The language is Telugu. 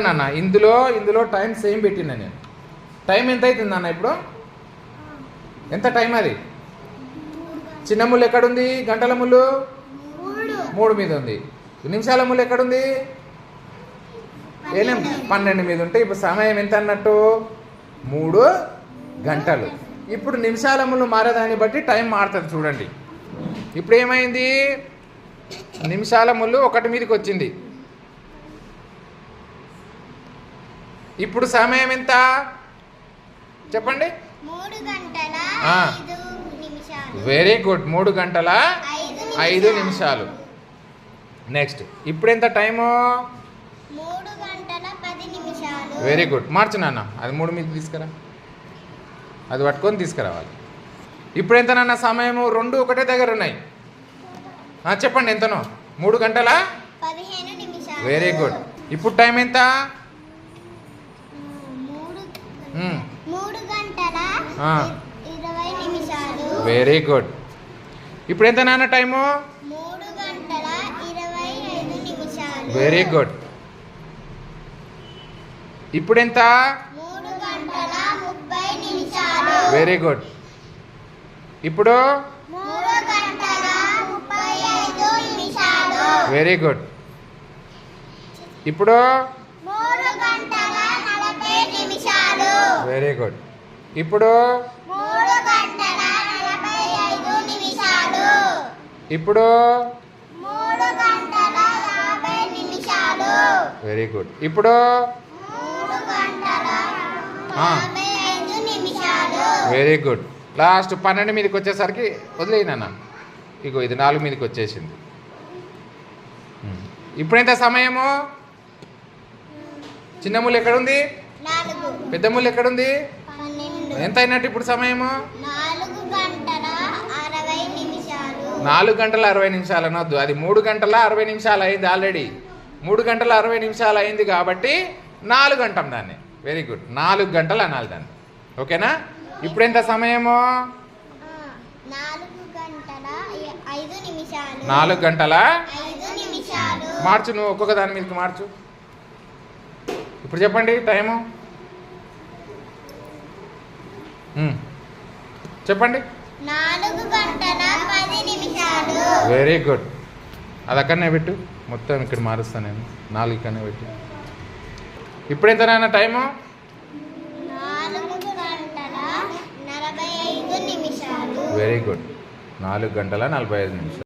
నాన్న ఇందులో టైం సేమ్ పెట్టినా నేను. టైం ఎంత అవుతుంది నాన్న ఇప్పుడు? ఎంత టైం అది? చిన్న ముళ్ళు ఎక్కడుంది? గంటల ముళ్ళు 3 మీద ఉంది. నిమిషాల ముళ్ళు ఎక్కడుంది? 12 మీద ఉంటే ఇప్పుడు సమయం ఎంత అన్నట్టు? 3 గంటలు. ఇప్పుడు నిమిషాల ముళ్ళు మారేదాన్ని బట్టి టైం మారుతుంది చూడండి. ఇప్పుడు ఏమైంది? నిమిషాల ముళ్ళు 1 మీదకి వచ్చింది. ఇప్పుడు సమయం ఎంత చెప్పండి? 3 గంటల 5 నిమిషాలు. Very good. 3 గంటల 5 నిమిషాలు. నెక్స్ట్ ఇప్పుడు ఎంత టైము? 3 గంటల 10 నిమిషాలు. Very good. మార్చు నాన్న, అది 3 మీద తీసుకురా, అది పట్టుకొని తీసుకురావాలి. ఇప్పుడు ఎంత నాన్న సమయము? 2 ఒకటే దగ్గర ఉన్నాయి. చెప్పండి ఎంతనో? 3 గంటల 15 నిమిషాలు. Very good. ఇప్పుడు టైం ఎంత? 3 గంటల 20 నిమిషాలు. Very good. ఇప్పుడు ఎంత నాన్న టైము? 3 గంటల 25 నిమిషాలు. Very good. ఇప్పుడు ఎంత? 3 గంటల 30 నిమిషాలు. Very good. ఇప్పుడు 3 గంటల 35 నిమిషాలు. Very good. ఇప్పుడు 3 గంటల 40 నిమిషాలు. Very good. ఇప్పుడు 3 గంటల 45 నిమిషాలు. ఇప్పుడు 3 గంటల 50 నిమిషాలు. Very good. ఇప్పుడు 3 గంటల 55 నిమిషాలు. Very good. లాస్ట్ 12 మీదకి వచ్చేసరికి వదిలేయనన్నా. ఇగో ఇది 4 మీదకి వచ్చేసింది. ఇప్పుడెంత సమయము? చిన్న ముళ్ళు ఎక్కడుంది? 4. పెద్ద ముళ్ళు ఎక్కడుంది? 12. ఎంత అయినట్టు ఇప్పుడు సమయము? 4 గంటల 60 నిమిషాలు. 4 గంటల 60 నిమిషాలు అనొద్దు, అది 3 గంటల 60 నిమిషాలు అయింది ఆల్రెడీ. 3 గంటల 60 నిమిషాలు అయింది కాబట్టి 4 అంటాం దాన్ని. Very good. 4 గంటలు అనాలి దాన్ని. ఓకేనా? ఇప్పుడు ఎంత సమయము? 4 గంటల 5 నిమిషాలు. 4 గంటల 5 నిమిషాలు. మార్చు, నువ్వు ఒక్కొక్క దాని మీదకి మార్చు. ఇప్పుడు చెప్పండి టైము. చెప్పండి. 4 గంటల 10 నిమిషాలు. Very good. అది అక్కడనే పెట్టు, మొత్తం ఇక్కడ మారుస్తాను నేను. 4 ఇక్కడనే పెట్టు. ఇప్పుడు ఎంత నాన్న టైము? 4 గంటల 45 నిమిషాలు. Very good. 4 గంటల 45 నిమిషాలు.